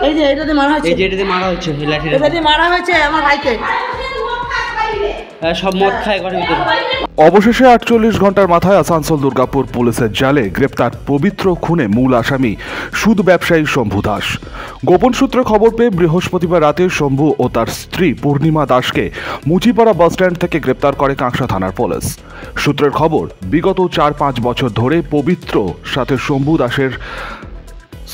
এই যে এটাতে মারা হয়েছে, এই যে এটাতে মারা হচ্ছে, এই লাঠিটা এটাতে মারা হয়েছে আমার ভাইকে। সব মদ খায় ঘরের ভিতরে। অবশেষে 48 ঘন্টার মাথায় আসানসোল দুর্গাপুর পুলিশের জালে গ্রেপ্তার পবিত্র খুনে মূল আসামি সুদ ব্যবসায়ী শম্ভু দাস। গোপন সূত্রে খবর পেয়ে বৃহস্পতিবার রাতে শম্ভু ও তার স্ত্রী পূর্ণিমা দাসকে মুচিপাড়া বাসস্ট্যান্ড থেকে গ্রেপ্তার করে কাঁকসা থানার পুলিশ। সূত্রের খবর, বিগত 4-5 বছর ধরে পবিত্র সাথে শম্ভু দাসের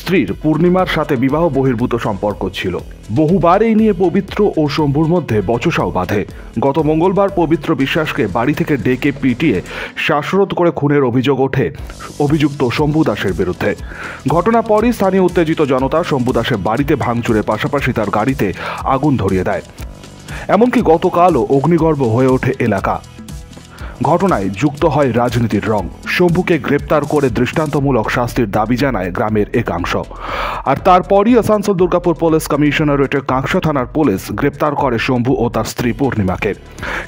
স্ত্রীর পূর্ণিমার সাথে বিবাহ বহির্ভূত সম্পর্ক ছিল। বহুবার এই নিয়ে পবিত্র ও শম্ভুর মধ্যে বচসাও বাধে। গত মঙ্গলবার পবিত্র বিশ্বাসকে বাড়ি থেকে ডেকে পিটিয়ে শ্বাসরোধ করে খুনের অভিযোগ ওঠে অভিযুক্ত শম্ভু দাসের বিরুদ্ধে। ঘটনার পরই স্থানীয় উত্তেজিত জনতা শম্ভু দাসের বাড়িতে ভাঙচুরের পাশাপাশি তার গাড়িতে আগুন ধরিয়ে দেয়। এমনকি গতকালও অগ্নিগর্ভ হয়ে ওঠে এলাকা। ঘটনায় যুক্ত হয় রাজনীতির রং। শম্ভুকে গ্রেপ্তার করে দৃষ্টান্তমূলক শাস্তির দাবি জানায় গ্রামের একাংশ। আর তারপরই আসানসোল দুর্গাপুর পুলিশ কমিশনারেটের কাঁকসা থানার পুলিশ গ্রেপ্তার করে শম্ভু ও তার স্ত্রী পূর্ণিমাকে।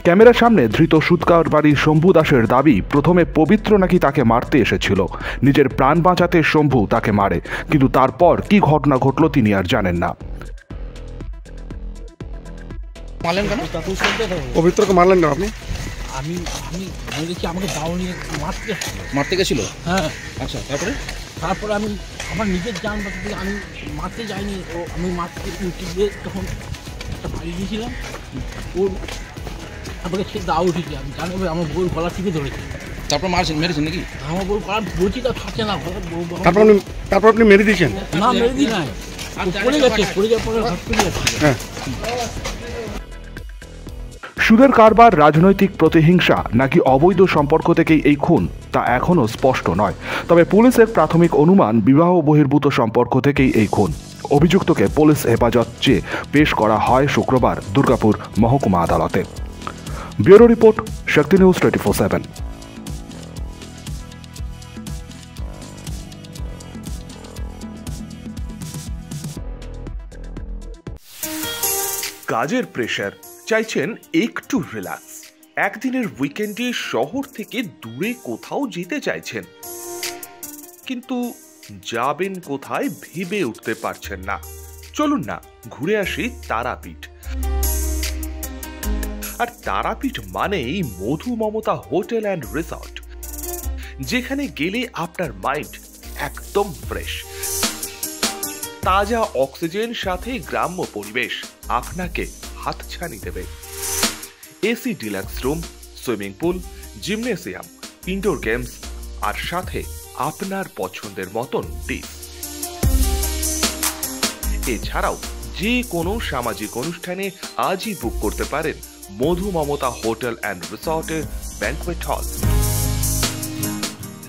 ক্যামেরার সামনে ধৃত সুদকারবারী শম্ভু দাসের দাবি, প্রথমে পবিত্র নাকি তাকে মারতে এসেছিল। নিজের প্রাণ বাঁচাতে শম্ভু তাকে মারে, কিন্তু তারপর কি ঘটনা ঘটল তিনি আর জানেন না। পবিত্রকে মারলেন না আপনি? আমি দেখি আমাকে দাও নিয়ে মারতে গেছিল। হ্যাঁ, আচ্ছা, তারপরে আমি আমার নিজের জান বাঁচাতে আমি মারতে যাইনি, ও আমি মারতে উঠে গিয়ে তখন একটা বাড়ি গিয়েছিলাম, ওর আমাকে সে দাও উঠেছে, আমি জানি আমার বউর গলা টিপে ধরেছে। তারপর মেরেছেন নাকি? আমার বউ গলা বলছি তা থাকছে না। তারপর আপনি মেরে দিয়েছেন? না, মেরে দিই নাই, পড়ে গেছে, পড়ে যাওয়ার পরে হসপিটালে যাচ্ছে। হ্যাঁ। সুদের কারবার, রাজনৈতিক প্রতিহিংসা নাকি অবৈধ সম্পর্ক থেকেই এই খুন, তা এখনও স্পষ্ট নয়। তবে পুলিশের প্রাথমিক অনুমান, বিবাহ বহির্ভূত সম্পর্ক থেকেই এই খুন। অভিযুক্তকে পুলিশ হেফাজত চেয়ে পেশ করা হয় শুক্রবার দুর্গাপুর মহকুমা আদালতে। ব্যুরো রিপোর্ট, শক্তি নিউজ 24/7। কাজের প্রেশার, চাইছেন একটু রিল্যাক্স, একদিনের উইকেন্ডে শহর থেকে দূরে কোথাও যেতে চাইছেন, কিন্তু যাবেন কোথায় ভেবে উঠতে পারছেন না। চলুন না ঘুরে আসি তারাপীঠ। আর তারাপীঠ মানেই মধু মমতা হোটেল অ্যান্ড রিসর্ট, যেখানে গেলে আপনার মাইন্ড একদম ফ্রেশ। তাজা অক্সিজেন সাথে গ্রাম্য পরিবেশ আপনাকে হাতছানি দেবে। AC deluxe room, swimming pool, gymnasium, indoor games আর সাথে আপনার পছন্দের মতন ডিশ। এছাড়াও যে কোনো সামাজিক অনুষ্ঠানে আজই বুক করতে পারেন মধু মমতা হোটেল অ্যান্ড রিসর্টের ব্যাংকুয়েট হল।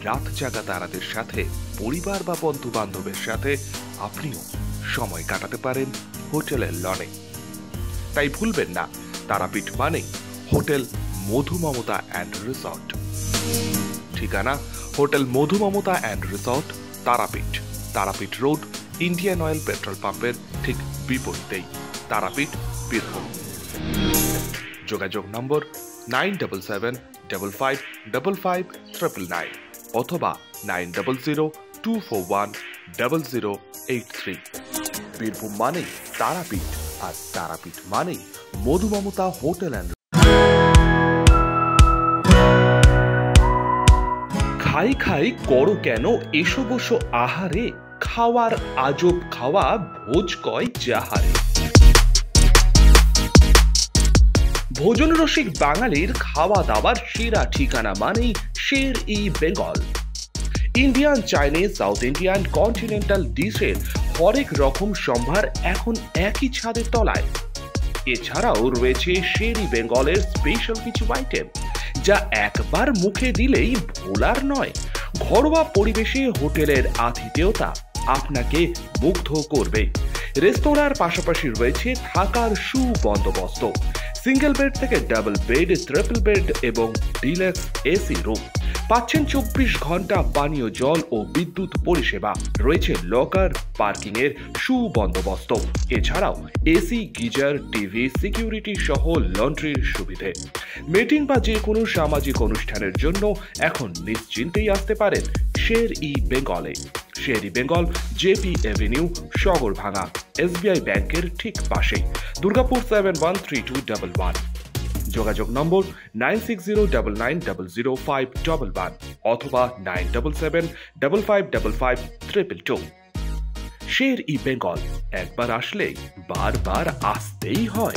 রাত জাগা তারাদের সাথে, পরিবার বা বন্ধু বান্ধবের সাথে আপনিও সময় কাটাতে পারেন হোটেলের লনে। তাই ভুলবেন না, তারাপীঠ মানে hotel Madhu Mamata and resort. ঠিকানা hotel Madhu Mamata and resort, Tarapith, Tarapith road, Indian Oil petrol পাম্পের ঠিক বিপরীতেই, তারাপীঠ, বীরভূম। যোগাযোগ নম্বর 9775555599 অথবা 9002410083। বীরভূম মানেই তারাপীঠ, আর তারাপীঠ মানেই মধু মমতা হোটেল অ্যান্ড। খাই খাই করো কেন এসো বসো আহারে, খাওয়ার আজব খাওয়া ভোজ কয় যাহারে। ভোজন রসিক বাঙালির খাওয়া দাওয়ার সেরা ঠিকানা মানেই Sher e Bengal. Indian, Chinese, South Indian, continental ডিশের হরেক রকম সম্ভার এখন একই ছাদের তলায়। এছাড়াও রয়েছে শের ই বেঙ্গলের স্পেশাল কিছু আইটেম, যা একবার মুখে দিলেই ভোলার নয়। ঘরোয়া পরিবেশে হোটেলের আতিথেয়তা আপনাকে মুগ্ধ করবে। রেস্তোরাঁর পাশাপাশি রয়েছে থাকার সুবন্দোবস্ত, সিঙ্গেল বেড থেকে ডাবল বেড, ট্রিপল বেড এবং ডিলাক্স এসি রুম। পাচ্ছেন 24 ঘন্টা পানীয় জল ও বিদ্যুৎ পরিষেবা। রয়েছে লকার, পার্কিং এর সুবন্দোবস্ত। এছাড়াও এসি, গিজার, টিভি, সিকিউরিটি সহ লন্ড্রির সুবিধে। মিটিং বা যে কোনো সামাজিক অনুষ্ঠানের জন্য এখন নিশ্চিন্তেই আসতে পারেন শের ই বেঙ্গলে। Sher e Bengal, JP avenue, Sagarbhanga, SBI ব্যাংকের ঠিক পাশেই, দুর্গাপুর 713211। যোগাযোগ নম্বর 9609900511 অথবা 9775555222। শের ই বেঙ্গল, একবার আসলে বারবার আসতেই হয়।